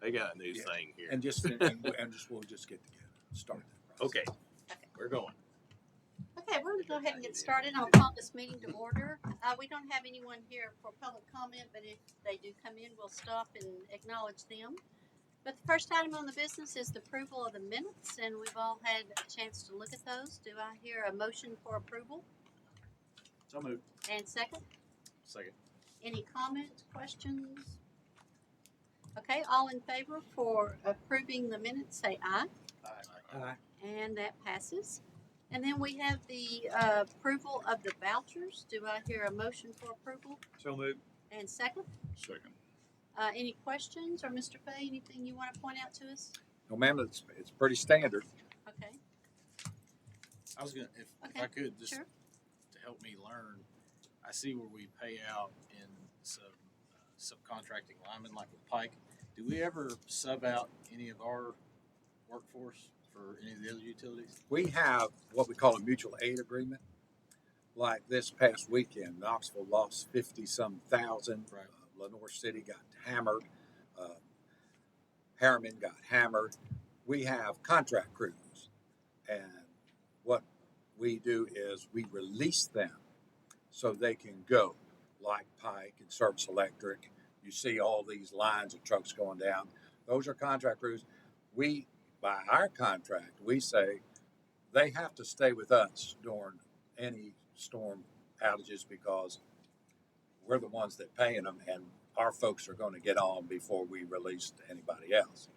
They got a new Yeah. thing here. And we'll just get together, start that process. Okay, we're going. Okay, we're going to go ahead and get started. I'll call this meeting to order. We don't have anyone here for public comment, but if they do come in, we'll stop and acknowledge them. But the first item on the business is the approval of the minutes, and we've all had a chance to look at those. Do I hear a motion for approval? So moved. And second? Second. Any comments, questions? Okay, all in favor for approving the minutes, say aye. Aye. And that passes. And then we have the approval of the vouchers. Do I hear a motion for approval? So moved. And second? Second. Any questions, or Mr. Fay, anything you want to point out to us? No, ma'am, it's pretty standard. Okay, I was gonna, if Okay, I could, just sure. to help me learn, I see where we pay out in some subcontracting linemen, like with Pike. Do we ever sub out any of our workforce for any of the other utilities? We have what we call a mutual aid agreement. Like this past weekend, Knoxville lost 50-some thousand. Right. Lenore City got hammered. Harriman got hammered. We have contract crews, and what we do is we release them so they can go, like Pike and Service Electric. You see all these lines of trucks going down. Those are contract crews. We, by our contract, we say they have to stay with us during any storm outages because we're the ones that paying them, and our folks are going to get on before we release to anybody else.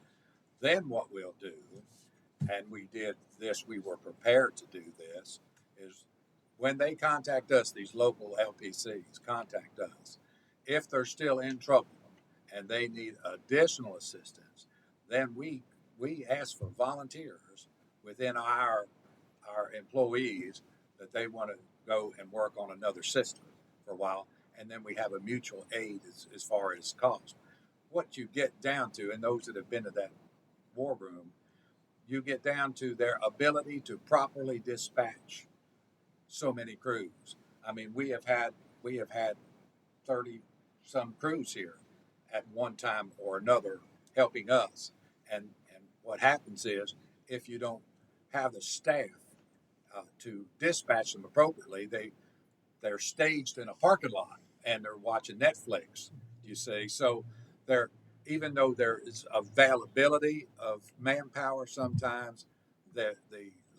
Then what we'll do, and we did this, we were prepared to do this, is when they contact us, these local LPCs contact us, if they're still in trouble and they need additional assistance, then we ask for volunteers within our employees that they want to go and work on another system for a while, and then we have a mutual aid as far as cost. What you get down to, and those that have been to that war room, you get down to their ability to properly dispatch so many crews. I mean, we have had 30 some crews here at one time or another helping us, and what happens is if you don't have the staff to dispatch them appropriately, they're staged in a parking lot and they're watching Netflix. You see, so they're, even though there is availability of manpower, sometimes the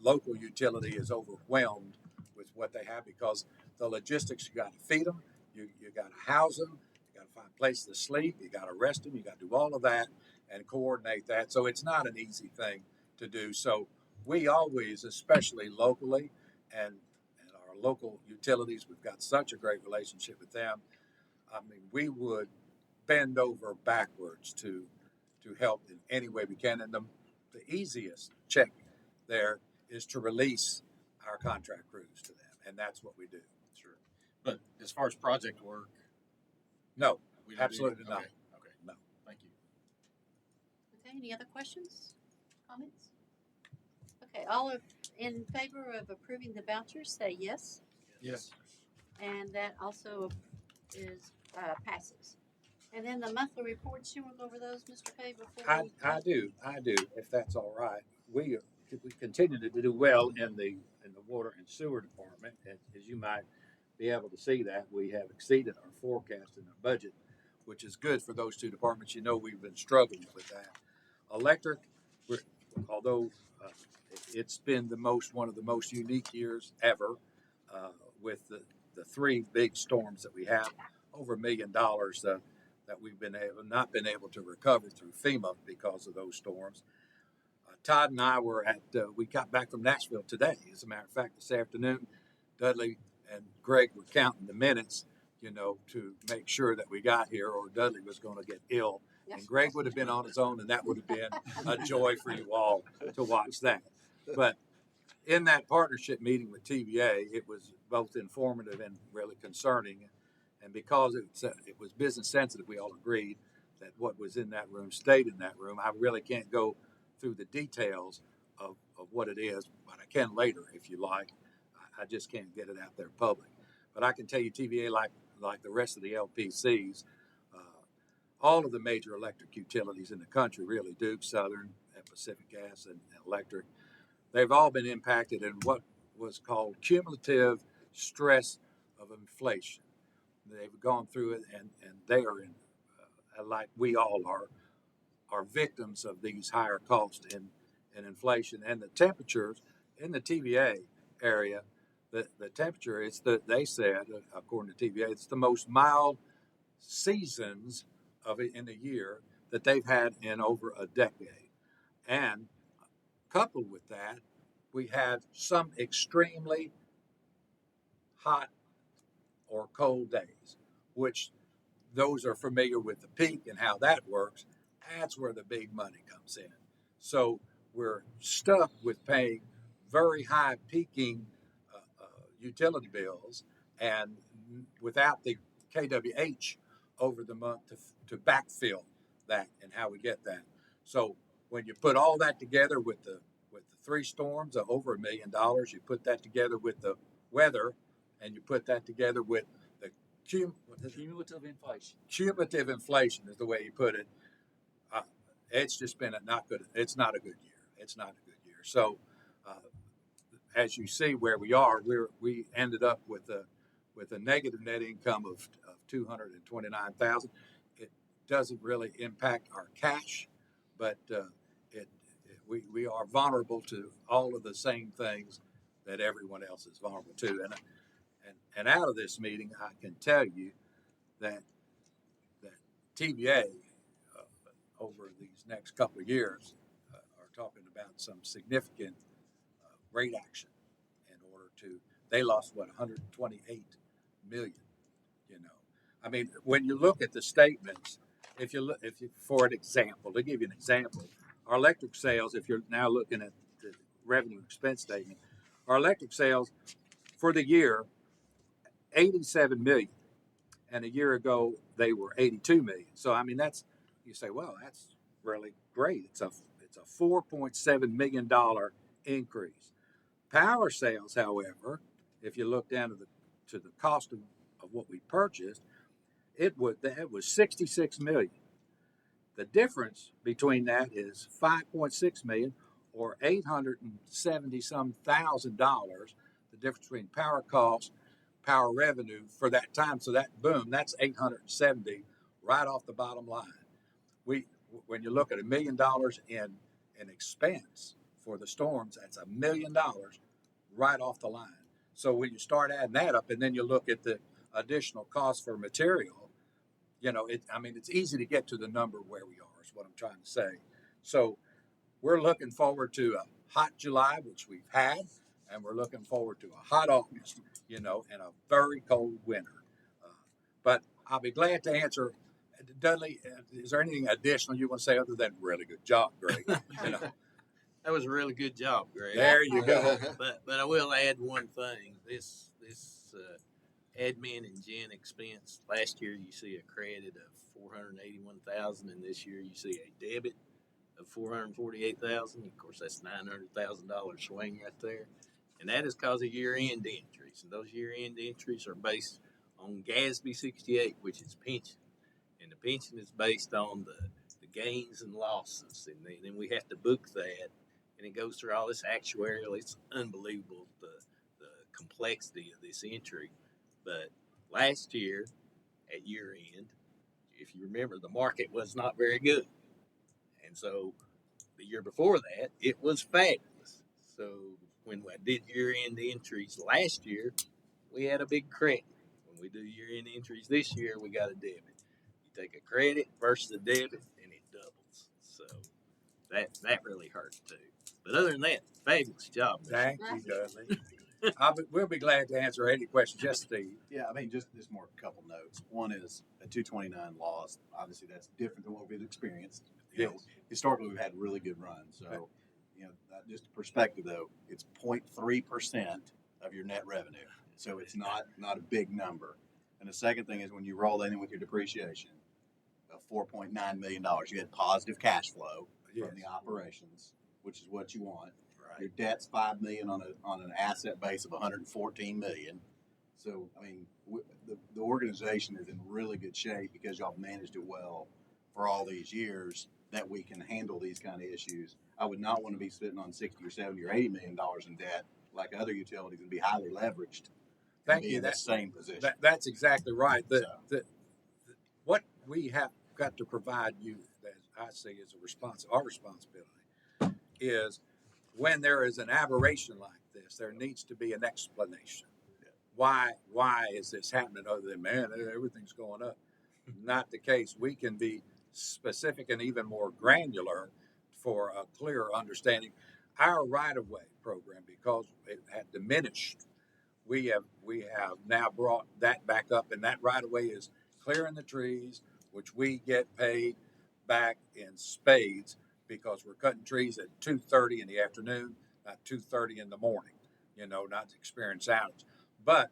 local utility is overwhelmed with what they have because the logistics, you got to feed them, you got to house them, you got to find a place to sleep, you got to rest them, you got to do all of that and coordinate that. So it's not an easy thing to do. So we always, especially locally, and our local utilities, we've got such a great relationship with them. I mean, we would bend over backwards to help in any way we can. And the easiest check there is to release our contract crews to them, and that's what we do. Sure. But as far as project work, No, we don't do- absolutely not. Okay. No. Thank you. Okay, any other questions, comments? Okay, all in favor of approving the vouchers, say yes. Yes. And that also is passes. And then the monthly reports, you want to go over those, Mr. Fay, before we? I do, if that's all right. We continue to do well in the water and sewer department. As you might be able to see that, we have exceeded our forecast in our budget, which is good for those two departments. You know, we've been struggling with that. Electric, although it's been one of the most unique years ever with the three big storms that we have, over $1 million that we've not been able to recover through FEMA because of those storms. Todd and I we got back from Nashville today. As a matter of fact, this afternoon, Dudley and Greg were counting the minutes, to make sure that we got here, or Dudley was going to get ill. Yes. And Greg would have been on his own, and that would have been a joy for you all to watch that. But in that partnership meeting with TVA, it was both informative and really concerning. And because it was business sensitive, we all agreed that what was in that room stayed in that room. I really can't go through the details of what it is, but I can later if you like. I just can't get it out there public. But I can tell you TVA, like the rest of the LPCs, all of the major electric utilities in the country, really, Duke, Southern, and Pacific Gas, and Electric, they've all been impacted in what was called cumulative stress of inflation. They've gone through it, and they are in, like we all are victims of these higher costs and inflation. And the temperatures in the TVA area, the temperature is they said, according to TVA, it's the most mild seasons of it in the year that they've had in over a decade. And coupled with that, we had some extremely hot or cold days, which those are familiar with the peak and how that works. That's where the big money comes in. So we're stuck with paying very high peaking utility bills, and without the KWH over the month to backfill that and how we get that. So when you put all that together with the three storms of over $1 million, you put that together with the weather, and you put that together with the Cumulative inflation. cumulative inflation is the way you put it. It's just been not good. It's not a good year. It's not a good year. So, as you see where we are, we ended up with a negative net income of $229,000. It doesn't really impact our cash, but we are vulnerable to all of the same things that everyone else is vulnerable to. And out of this meeting, I can tell you that TVA over these next couple of years are talking about some significant rate action in order to. They lost 128 million. I mean, when you look at the statements, if you for an example, to give you an example, our electric sales, if you're now looking at the revenue expense statement, our electric sales for the year, 87 million. And a year ago, they were 82 million. So, I mean, you say, well, that's really great. It's a $4.7 million increase. Power sales, however, if you look down to the cost of what we purchased, it was 66 million. The difference between that is 5.6 million or 870 some thousand dollars. The difference between power cost, power revenue for that time. So that boom, that's 870 right off the bottom line. When you look at $1 million in expense for the storms, that's $1 million right off the line. So when you start adding that up, and then you look at the additional cost for material, it's easy to get to the number where we are, is what I'm trying to say. So we're looking forward to a hot July, which we've had, and we're looking forward to a hot August, and a very cold winter. But I'll be glad to answer. Dudley, is there anything additional you want to say other than really good job, Greg? That was a really good job, Greg. There you go. But I will add one thing. This admin and gen expense. Last year you see a credit of $481,000, and this year you see a debit of $448,000. Of course, that's $900,000 swing right there, and that is because of year-end entries. And those year-end entries are based on GASB 68, which is pension, and the pension is based on the gains and losses, and then we have to book that, and it goes through all this actuarial. It's unbelievable the complexity of this entry. But last year at year end, if you remember, the market was not very good, and so the year before that it was fabulous. So when I did year end entries last year, we had a big credit. When we do year end entries this year, we got a debit. You take a credit versus a debit, and it doubles. So that really hurts too. But other than that, fabulous job. Thank you, Dudley. We'll be glad to answer any questions. Yes, Steve. Yeah, I mean, just more couple notes. One is a 229 loss. Obviously, that's different than what we've experienced. Historically, we've had really good runs. So, Okay. Just a perspective though, it's 0.3% of your net revenue. So it's not a big number. And the second thing is when you roll that in with your depreciation of $4.9 million, you had positive cash flow Yes. from the operations, which is what you want. Right. Your debt's $5 million on an asset base of $114 million. So I mean, the organization is in really good shape because y'all managed it well for all these years that we can handle these kind of issues. I would not want to be sitting on 60 or 70 or $80 million in debt like other utilities and be highly leveraged. And Thank be you. in the same position. That's exactly right. So- What we have got to provide you, that I see as our responsibility, is when there is an aberration like this, there needs to be an explanation. Why is this happening other than, man, everything's going up? Not the case. We can be specific and even more granular for a clearer understanding. Our right-of-way program, because it had diminished, we have now brought that back up, and that right-of-way is clearing the trees, which we get paid back in spades because we're cutting trees at 2:30 in the afternoon, not 2:30 in the morning, not to experience outage. But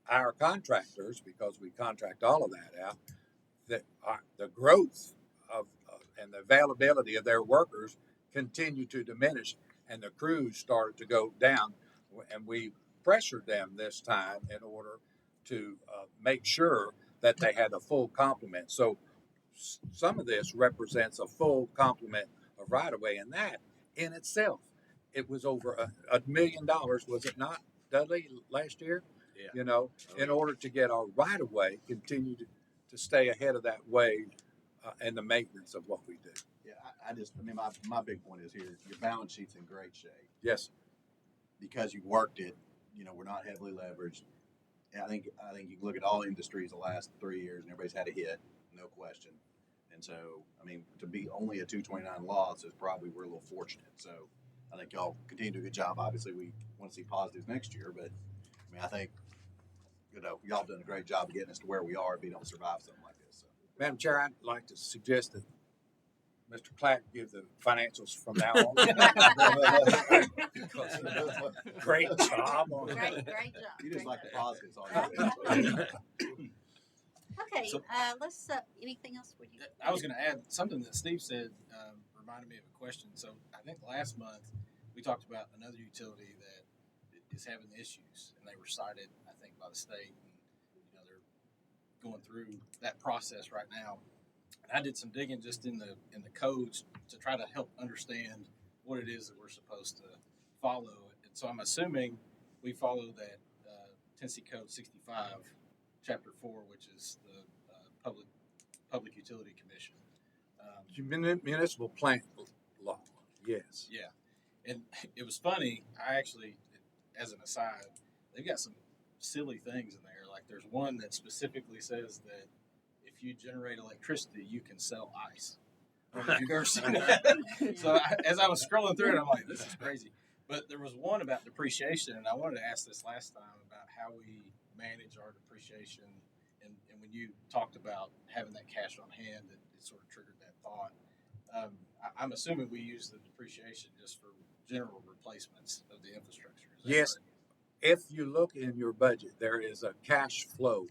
our contractors, because we contract all of that out, the growth of and the availability of their workers continue to diminish, and the crews started to go down, and we pressured them this time in order to make sure that they had a full complement. So some of this represents a full complement of right-of-way, and that in itself, it was over $1 million, was it not, Dudley, last year? Yeah. In order to get our right-of-way continue to stay ahead of that wave and the maintenance of what we do. Yeah, my big point is here, your balance sheet's in great shape Yes, because you worked it. We're not heavily leveraged. And I think you can look at all industries the last 3 years and everybody's had a hit, no question. And so, to be only a 229 loss is probably, we're a little fortunate. So I think y'all continue to do a good job. Obviously, we want to see positives next year, but I think, y'all done a great job of getting us to where we are if we don't survive something like this. So. Madam Chair, I'd like to suggest that Mr. Clack give the financials from now on. Because he does a great job on it. Great job. You just great like the job. positives on it. Okay, So- let's, anything else would you? I was going to add something that Steve said, reminded me of a question. So I think last month we talked about another utility that is having issues, and they were cited, I think, by the state. And, they're going through that process right now. And I did some digging just in the codes to try to help understand what it is that we're supposed to follow. And so I'm assuming we follow that Tennessee Code 65, Chapter 4, which is the Public Utility Commission. Municipal plant law, yes. Yeah, and it was funny. I actually, as an aside, they've got some silly things in there. Like there's one that specifically says that if you generate electricity, you can sell ice. I don't know if you've ever seen that. So as I was scrolling through it, I'm like, this is crazy. But there was one about depreciation, and I wanted to ask this last time about how we manage our depreciation. And when you talked about having that cash on hand, it sort of triggered that thought. I'm assuming we use the depreciation just for general replacements of the infrastructure. Is that Yes. correct? If you look in your budget, there is a cash flow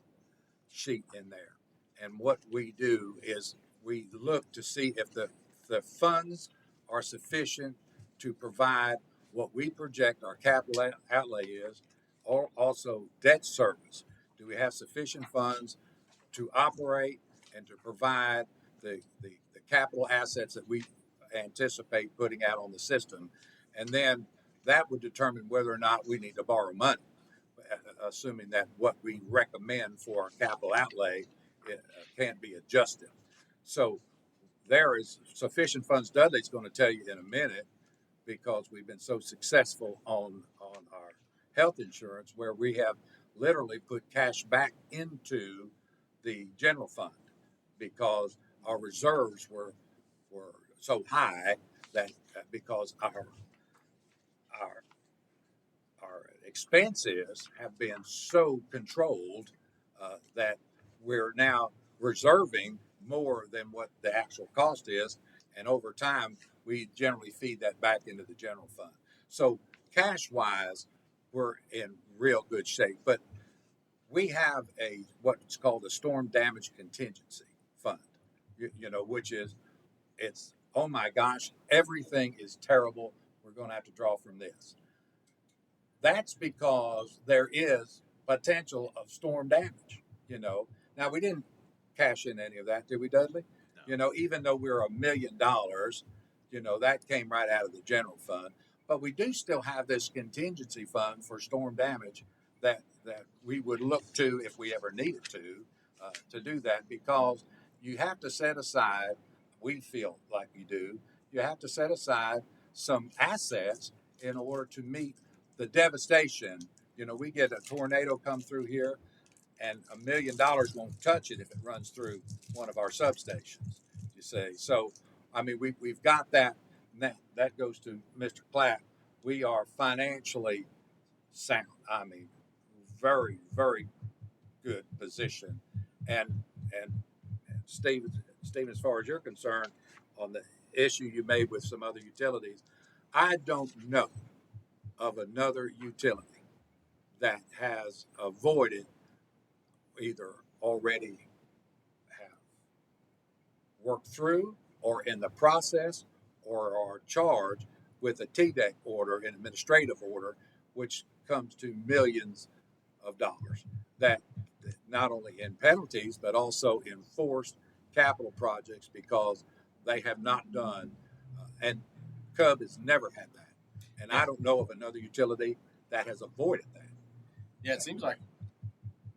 sheet in there. And what we do is we look to see if the funds are sufficient to provide what we project our capital outlay is, or also debt service. Do we have sufficient funds to operate and to provide the capital assets that we anticipate putting out on the system? And then that would determine whether or not we need to borrow money, assuming that what we recommend for our capital outlay can't be adjusted. So there is sufficient funds. Dudley's going to tell you in a minute, because we've been so successful on our health insurance, where we have literally put cash back into the general fund because our reserves were so high that because our expenses have been so controlled that we're now reserving more than what the actual cost is, and over time we generally feed that back into the general fund. So cash wise, we're in real good shape. But we have what's called a storm damage contingency fund, which is, it's, oh my gosh, everything is terrible, we're going to have to draw from this. That's because there is potential of storm damage. Now we didn't cash in any of that, did we, Dudley? No. You know, even though we're $1 million, you know, that came right out of the general fund. But we do still have this contingency fund for storm damage that we would look to if we ever needed to do that, because you have to set aside, we feel like you do, you have to set aside some assets in order to meet the devastation. You know, we get a tornado come through here, and $1 million won't touch it if it runs through one of our substations. You see, so I mean, we've got that. That goes to Mr. Platt. We are financially sound. I mean, very, very good position. And Steve, as far as you're concerned, on the issue you made with some other utilities, I don't know of another utility that has avoided either already have worked through or in the process or are charged with a TDEC order, an administrative order, which comes to millions of dollars. That not only in penalties, but also in forced capital projects because they have not done, and Cub has never had that. And I don't know of another utility that has avoided that. Yeah, it seems like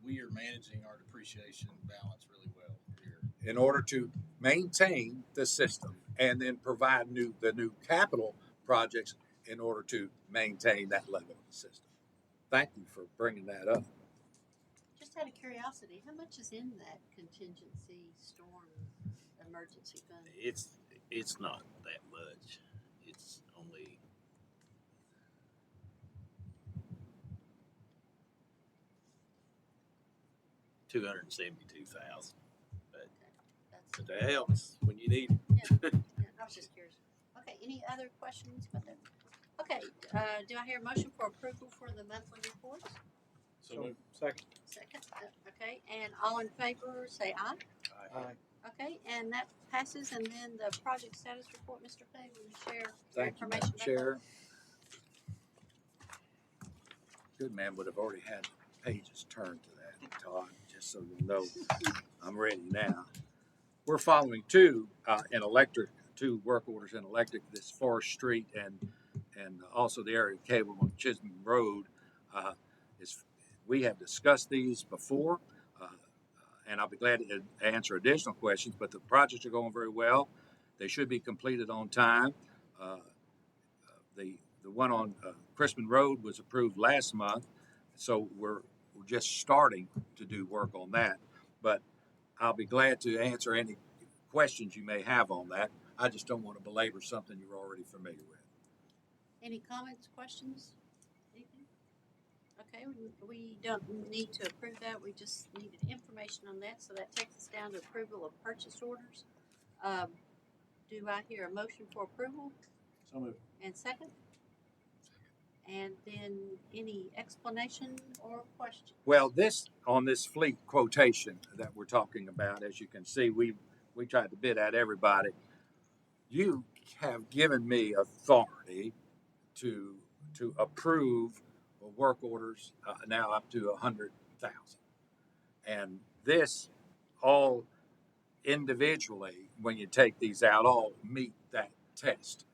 we are managing our depreciation balance really well here. In order to maintain the system and then provide the new capital projects in order to maintain that level of the system. Thank you for bringing that up. Just out of curiosity, how much is in that contingency storm emergency fund? It's not that much. It's only $272,000. That's, But that helps when you need it. yeah, I was just curious. Okay, any other questions about that? Okay, do I hear a motion for approval for the monthly reports? So Second. Second, okay, and all in favor, say aye. Okay, and that passes, and then the project status report, Mr. Fay, will you share your Thank you, information Madam about that? Chair. Good man would have already had pages turned to that, Todd, just so you know. I'm ready now. We're following two work orders in electric, this Forest Street and also the area cable on Chisholm Road. We have discussed these before, and I'll be glad to answer additional questions, but the projects are going very well. They should be completed on time. The one on Crispin Road was approved last month, so we're just starting to do work on that. But I'll be glad to answer any questions you may have on that. I just don't want to belabor something you're already familiar with. Any comments, questions, anything? Okay, we don't need to approve that, we just needed information on that, so that takes us down to approval of purchase orders. Do I hear a motion for approval? So moved. And second? And then any explanation or question? Well, on this fleet quotation that we're talking about, as you can see, we tried to bid at everybody. You have given me authority to approve work orders now up to 100,000, and this all individually, when you take these out, all meet that test.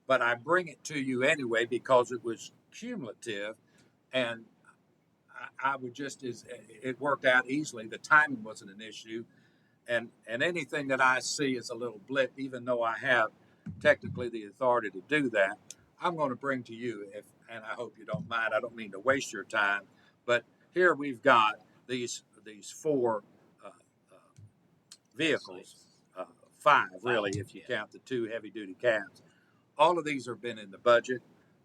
But I bring it to you anyway because it was cumulative, and I would it worked out easily. The timing wasn't an issue, and anything that I see is a little blip, even though I have technically the authority to do that. I'm going to bring to you, and I hope you don't mind. I don't mean to waste your time, but here we've got these four vehicles, five really, if you count the two heavy-duty cabs. All of these have been in the budget,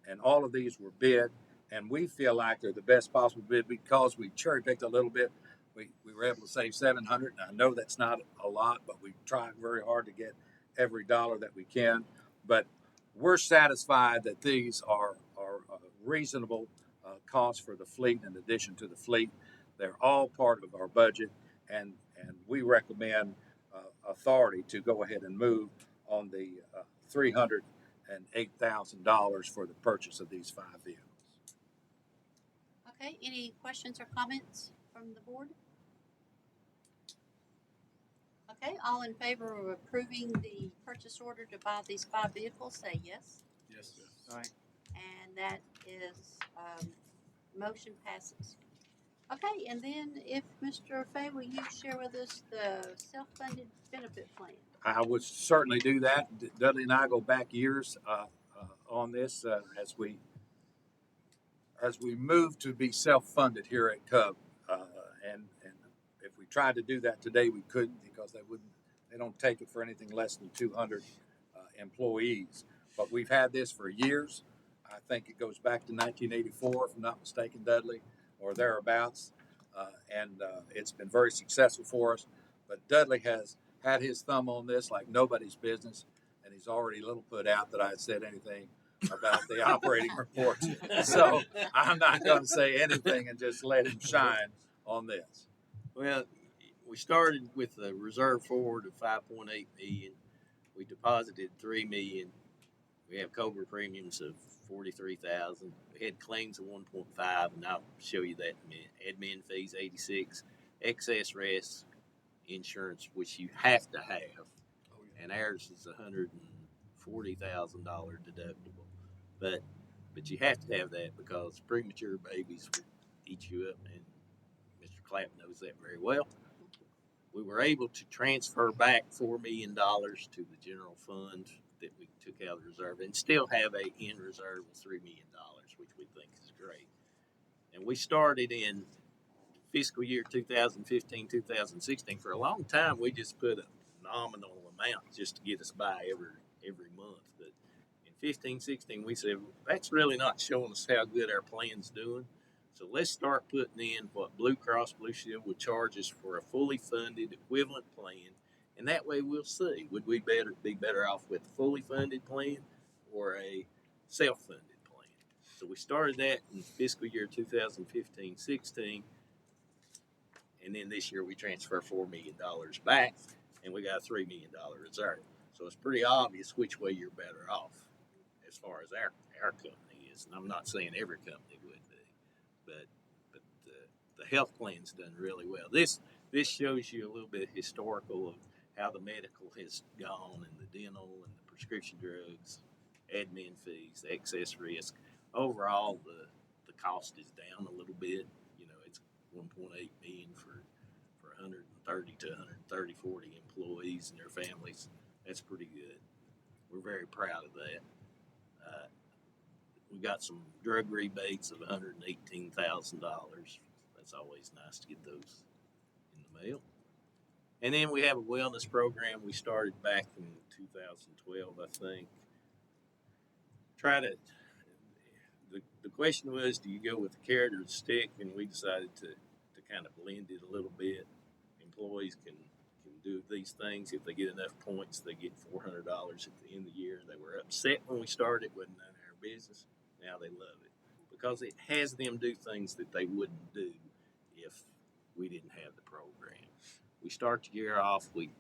and all of these were bid, and we feel like they're the best possible bid because we cherry-picked a little bit. We were able to save $700, and I know that's not a lot, but we tried very hard to get every dollar that we can. But we're satisfied that these are reasonable costs for the fleet in addition to the fleet. They're all part of our budget, and we recommend authority to go ahead and move on the $308,000 for the purchase of these five vehicles. Okay, any questions or comments from the board? Okay, all in favor of approving the purchase order to buy these 5 vehicles, say yes. Yes. And that is, motion passes. Okay, and then if Mr. Fay, will you share with us the self-funded benefit plan? I would certainly do that. Dudley and I go back years on this as we move to be self-funded here at Cub, and if we tried to do that today, we couldn't because they don't take it for anything less than 200 employees. But we've had this for years. I think it goes back to 1984, if I'm not mistaken, Dudley, or thereabouts, and it's been very successful for us. But Dudley has had his thumb on this like nobody's business, and he's already a little put out that I had said anything about the operating reports. So I'm not going to say anything and just let him shine on this. Well, we started with a reserve forward of 5.8 million. We deposited 3 million. We have COBRA premiums of 43,000. We had claims of 1.5, and I'll show you that in a minute. Admin fees 86, excess rest insurance, which you have to have, and ours is $140,000 deductible. But you have to have that because premature babies will eat you up, and Mr. Clapp knows that very well. We were able to transfer back $4 million to the general fund that we took out of the reserve and still have a in reserve of $3 million, which we think is great. And we started in fiscal year 2015, 2016. For a long time, we just put a nominal amount just to get us by every month. But in 15, 16, we said, that's really not showing us how good our plan's doing. So let's start putting in what Blue Cross Blue Shield would charge us for a fully funded equivalent plan. And that way we'll see, would we be better off with a fully funded plan or a self-funded plan? So we started that in fiscal year 2015-16. And then this year we transfer $4 million back, and we got a $3 million reserve. So it's pretty obvious which way you're better off as far as our company is. And I'm not saying every company would be, but the health plan's done really well. This shows you a little bit historical of how the medical has gone, and the dental and the prescription drugs, admin fees, the excess risk. Overall, the cost is down a little bit. You know, it's 1.8 million for 130 to 40 employees and their families. That's pretty good. We're very proud of that. We got some drug rebates of $118,000. That's always nice to get those in the mail. And then we have a wellness program we started back in 2012, I think. The question was, do you go with the carrot or the stick? And we decided to kind of blend it a little bit. Employees can do these things. If they get enough points, they get $400 at the end of the year. They were upset when we started. It wasn't none of our business. Now they love it because it has them do things that they wouldn't do if we didn't have the program. We start the year off, we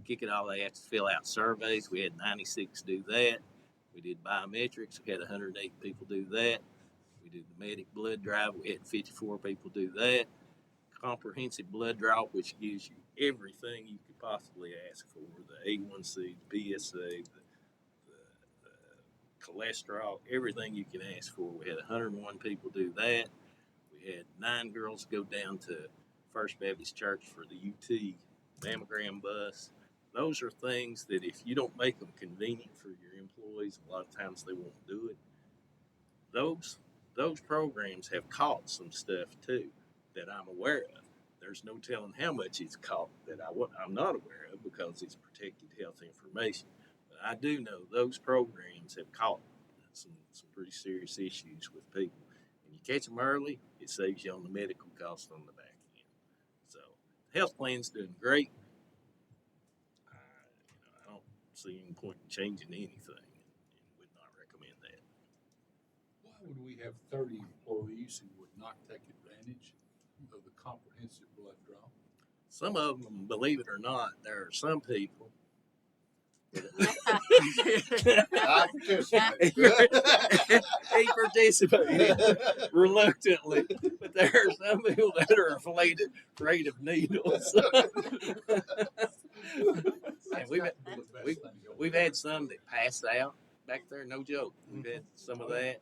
kick it off. They have to fill out surveys. We had 96 do that. We did biometrics. We had 108 people do that. We did the medic blood drive. We had 54 people do that. Comprehensive blood draw, which gives you everything you could possibly ask for: the A1C, the PSA, the cholesterol, everything you can ask for. We had 101 people do that. We had 9 girls go down to First Baptist Church for the UT mammogram bus. Those are things that if you don't make them convenient for your employees, a lot of times they won't do it. Those programs have caught some stuff too that I'm aware of. There's no telling how much it's caught that I'm not aware of because it's protected health information. But I do know those programs have caught some pretty serious issues with people. And you catch them early, it saves you on the medical cost on the back end. So the health plan's doing great. I don't see any point in changing anything, and would not recommend that. Why would we have 30 employees who would not take advantage of the comprehensive blood draw? Some of them, believe it or not, there are some people. I participate. He participated reluctantly, but there are some people that are afraid of needles. And we've, That's we've, we've had some that passed out back there, no joke. We've had some of that,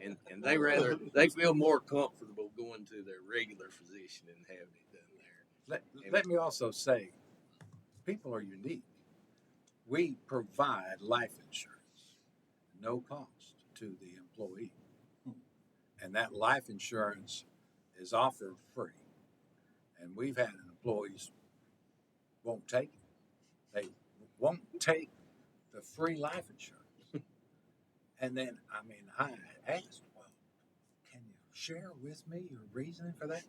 and they feel more comfortable going to their regular physician and having it done there. Let me also say, people are unique. We provide life insurance, no cost to the employee. And that life insurance is offered free. And we've had employees won't take it. They won't take the free life insurance. And then, I asked, well, can you share with me your reasoning for that?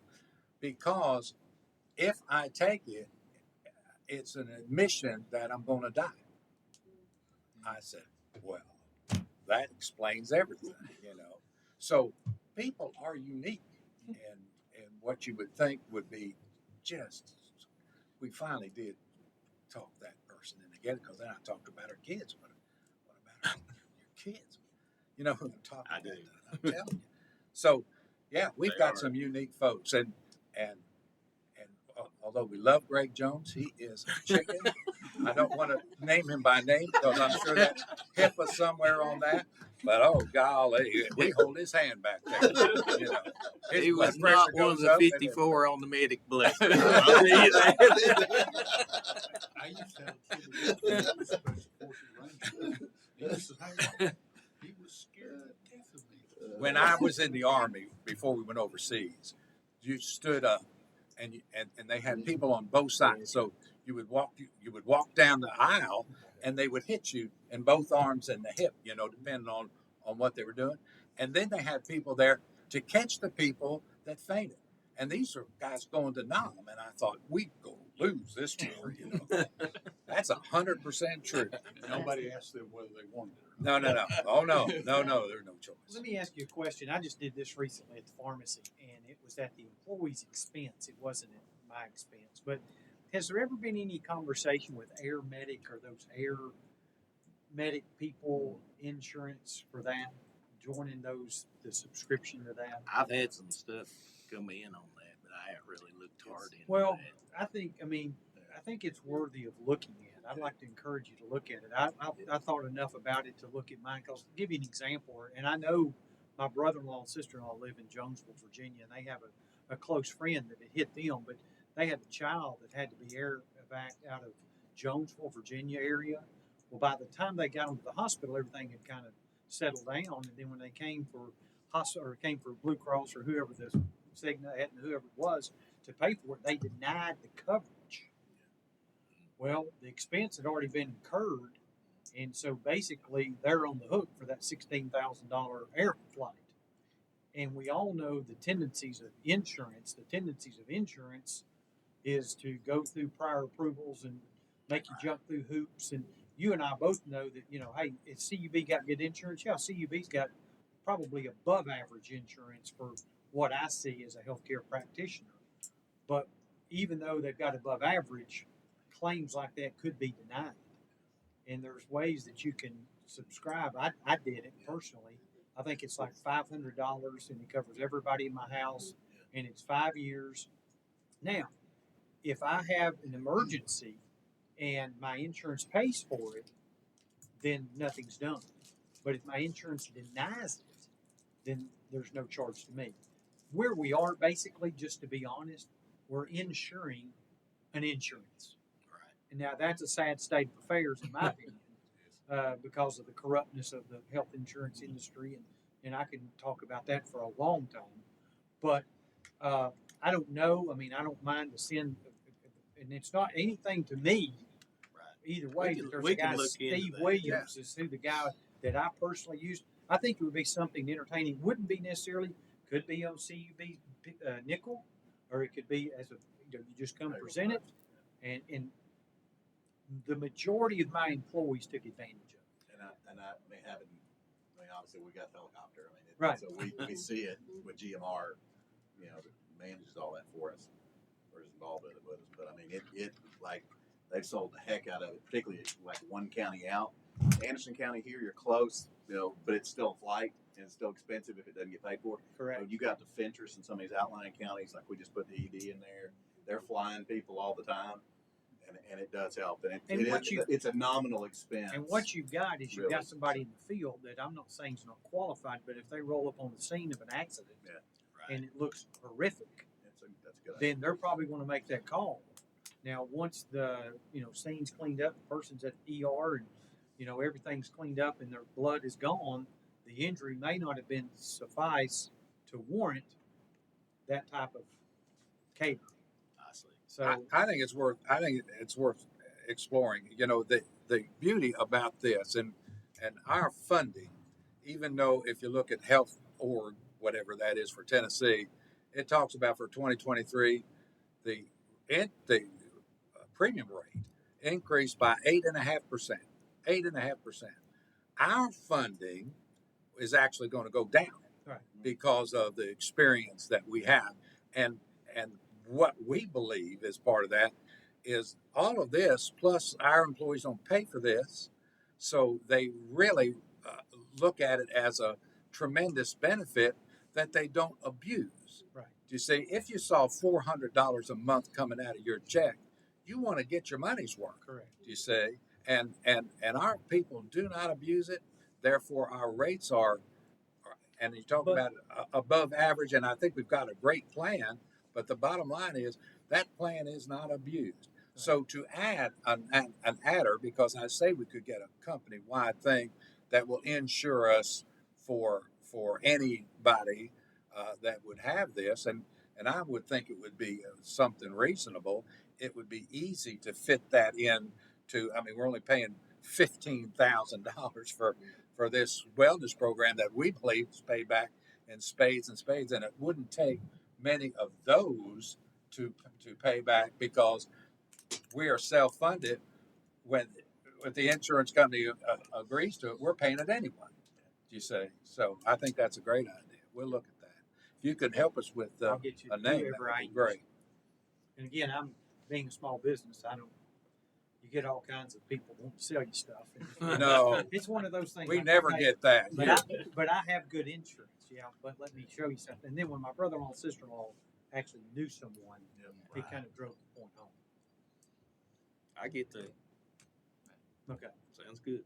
Because if I take it, it's an admission that I'm going to die. I said, well, that explains everything, So people are unique, and what you would think would be just, we finally did talk that person into getting it, because then I talked about our kids. What about your kids? You know who I'm talking I about? do. I'm telling you. So, yeah, we've They got are. some unique folks, and although we love Greg Jones, he is a chicken. I don't want to name him by name because I'm sure that's HIPAA somewhere on that. But oh golly, we hold his hand back there. His He blood was pressure not one of goes the up and 54 on the medic blessing. I'll tell you that. I used to have a kid that was a special forces ranger. He used to hang out. He was scared to death of me. When I was in the Army, before we went overseas, you stood up and they had people on both sides. So you would walk down the aisle and they would hit you in both arms and the hip, depending on what they were doing. And then they had people there to catch the people that fainted. And these are guys going to Nam, and I thought, we go lose this war, That's 100% true. Nobody asked them whether they wanted it. No. Oh, no, there's no choice. Let me ask you a question. I just did this recently at the pharmacy, and it was at the employee's expense. It wasn't at my expense. But has there ever been any conversation with Air Medic or those Air Medic people insurance for that, joining the subscription to that? I've had some stuff come in on that, but I haven't really looked hard into Well, that. I think it's worthy of looking at. I'd like to encourage you to look at it. I thought enough about it to look at mine. Cause to give you an example, and I know my brother-in-law and sister-in-law live in Jonesville, Virginia, and they have a close friend that it hit them, but they had a child that had to be air evac out of Jonesville, Virginia area. Well, by the time they got them to the hospital, everything had kind of settled down, and then when they came for Blue Cross or whoever the Cigna, Aetna, whoever it was, to pay for it, they denied the coverage. Well, the expense had already been incurred, and so basically they're on the hook for that $16,000 air flight. And we all know the tendencies of insurance. The tendencies of insurance is to go through prior approvals and make you jump through hoops. And you and I both know that, hey, if CUB got good insurance, yeah, CUB's got probably above average insurance for what I see as a healthcare practitioner. But even though they've got above average, claims like that could be denied. And there's ways that you can subscribe. I did it personally. I think it's like $500 and it covers everybody in my house and it's 5 years. Now, if I have an emergency and my insurance pays for it, then nothing's done. But if my insurance denies it, then there's no charge to me. Where we are basically, just to be honest, we're insuring an insurance. And now that's a sad state of affairs, in my opinion, because of the corruptness of the health insurance industry, and I can talk about that for a long time. But I don't know. I don't mind the sin, and it's not anything to me. Either way, there's a guy, Steve Williams, is who the guy that I personally used. I think it would be something entertaining. Wouldn't be necessarily, could be on CUB nickel, or it could be as you just come present it, and the majority of my employees took advantage of it. And I obviously we got the helicopter. Right. So we see it with GMR, that manages all that for us, or is involved with us. But it like they've sold the heck out of it, particularly like one county out. Anderson County here, you're close, but it's still a flight and it's still expensive if it doesn't get paid for. Correct. So you got to Fentress and some of these outlying counties, like we just put the ED in there. They're flying people all the time. and it does help. And And what you- it's a nominal expense. And what you've got is you've Really. got somebody in the field that I'm not saying is not qualified, but if they roll up on the scene of an accident Yeah. and it looks horrific, That's a good idea. then they're probably going to make that call. Now, once the scene's cleaned up, the person's at the ER, and everything's cleaned up, and their blood is gone, the injury may not have been suffice to warrant that type of care. I see. So I think it's worth exploring. The beauty about this and our funding, even though if you look at health org, whatever that is for Tennessee, it talks about for 2023, the premium rate increased by 8.5%. 8.5%. Our funding is actually going to go down Right. because of the experience that we have, and what we believe is part of that is all of this plus our employees don't pay for this, so they really look at it as a tremendous benefit that they don't abuse. Right. You see, if you saw $400 a month coming out of your check, you want to get your money's worth. correct. You see, and our people do not abuse it. Therefore, our rates are and you talk But- about above average, and I think we've got a great plan. But the bottom line is that plan is not abused. So to add an adder, because I say we could get a company-wide thing that will insure us for anybody that would have this, and I would think it would be something reasonable. It would be easy to fit that in. We're only paying $15,000 for this wellness program that we believe is paid back in spades and spades, and it wouldn't take many of those to pay back because we are self-funded. When the insurance company agrees to it, we're paying it anyway. You say so. I think that's a great idea. We'll look at that. If you could help us with I'll get you a name, that whoever would I be use. great. And again, I'm being a small business. You get all kinds of people wanting to sell you stuff. And No, it's one of those things. we like, never okay, get that. But here. but I have good insurance, yeah. But let me show you something. And then when my brother-in-law and sister-in-law actually knew someone, it kind of drove the point home. I get that. Okay. Sounds good.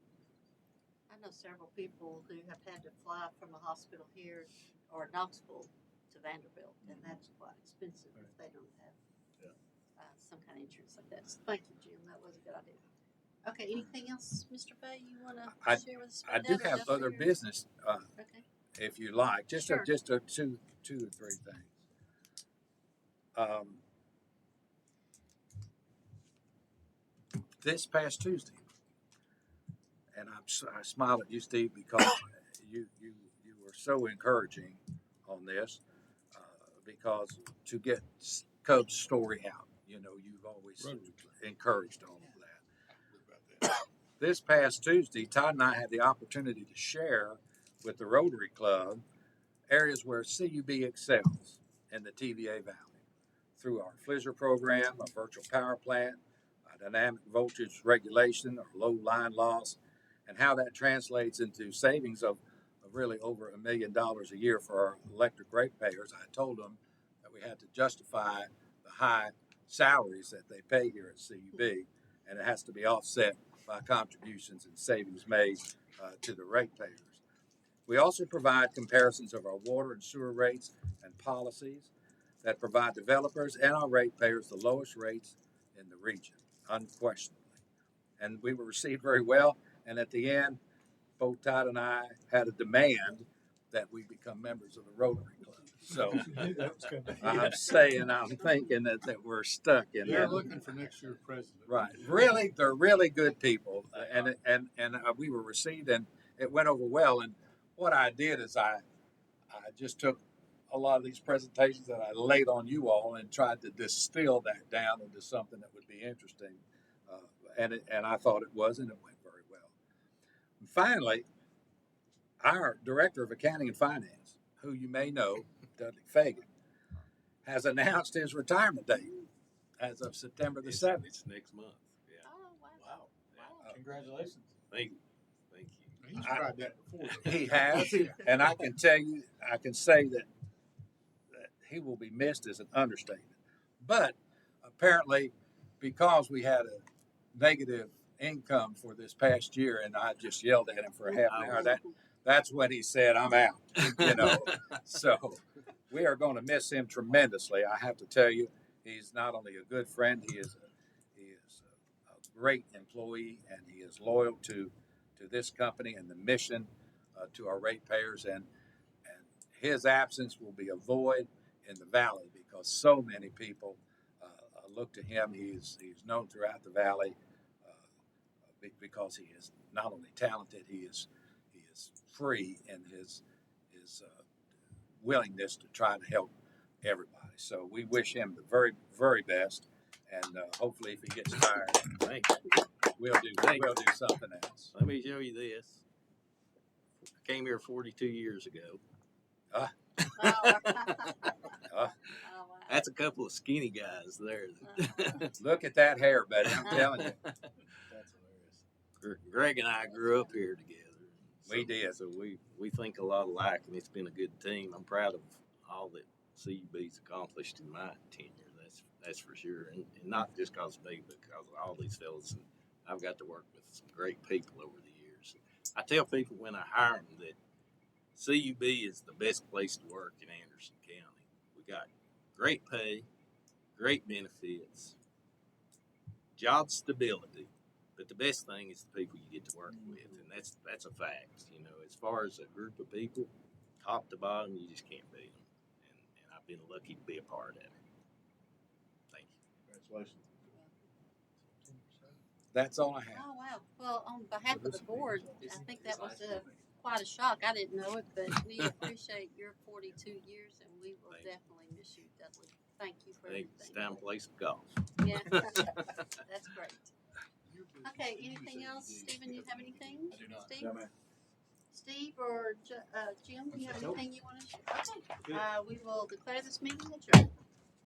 I know several people who have had to fly from a hospital here or Knoxville to Vanderbilt, and that's quite expensive if they don't have some kind of insurance like that. So thank you, Jim. That was a good idea. Okay, anything else, Mr. Fay, you want I- to share with us? I about do that, or have nothing, other or- business, Okay. if you like, just Sure. two or three things. This past Tuesday, and I smile at you, Steve, because you were so encouraging on this, because to get Cub's story out, you've always encouraged all of that. This past Tuesday, Todd and I had the opportunity to share with the Rotary Club areas where CUB excels in the TVA Valley through our FLISR program, our virtual power plant, our dynamic voltage regulation, our low line loss, and how that translates into savings of really over $1 million a year for our electric ratepayers. I told them that we had to justify the high salaries that they pay here at CUB, and it has to be offset by contributions and savings made to the ratepayers. We also provide comparisons of our water and sewer rates and policies that provide developers and our ratepayers the lowest rates in the region, unquestionably. And we were received very well. And at the end, both Todd and I had a demand that we become members of the Rotary Club. So I'm thinking that we're stuck in They're that. looking for next year's president. Right. Really, they're really good people, and we were received, and it went over well. And what I did is I just took a lot of these presentations that I laid on you all and tried to distill that down into something that would be interesting, and I thought it was, and it went very well. And finally, our director of accounting and finance, who you may know, Dudley Fagan, has announced his retirement date as of September the 7th. It's next month. Yeah. Oh, wow. Wow. Wow. Congratulations. Thank you. Thank you. He's tried that before. though. He has, and I can say that he will be missed as an understatement. But apparently, because we had a negative income for this past year, and I just yelled at him for a half an hour. That's when he said, "I'm out." You know, so we are going to miss him tremendously. I have to tell you, he's not only a good friend, he is a great employee, and he is loyal to this company and the mission to our ratepayers. And his absence will be a void in the valley because so many people look to him. He's known throughout the valley because he is not only talented, he is free in his willingness to try to help everybody. So we wish him the very, very best, and hopefully, if he gets tired, Thank you. we'll do something else. Let me show you this. I came here 42 years ago. Oh. Uh, Oh, wow. That's a couple of skinny guys there. Look at that hair, buddy. I'm telling you, That's hilarious. Greg and I grew up here together. We did. So we think a lot alike, and it's been a good team. I'm proud of all that CUB's accomplished in my tenure. That's for sure, and not just because of me, but because of all these fellas. And I've got to work with some great people over the years. I tell people when I hire them that CUB is the best place to work in Anderson County. We got great pay, great benefits, job stability, but the best thing is the people you get to work with, and that's a fact. You know, as far as a group of people, top to bottom, you just can't beat them, and I've been lucky to be a part of it. Thank you. Congratulations. that's all I have. Oh, wow. Well, on behalf of the board, I think that was quite a shock. I didn't know it, but we appreciate your 42 years, and we will Thank you. definitely miss you, Dudley. Thank you for Hey, it's everything. time to play some golf. Yeah, that's great. Okay, anything else? Stephen, you have anything? I do not. Steve? Steve or Jim, do you have anything you want to share? Okay, we will declare this meeting adjourned.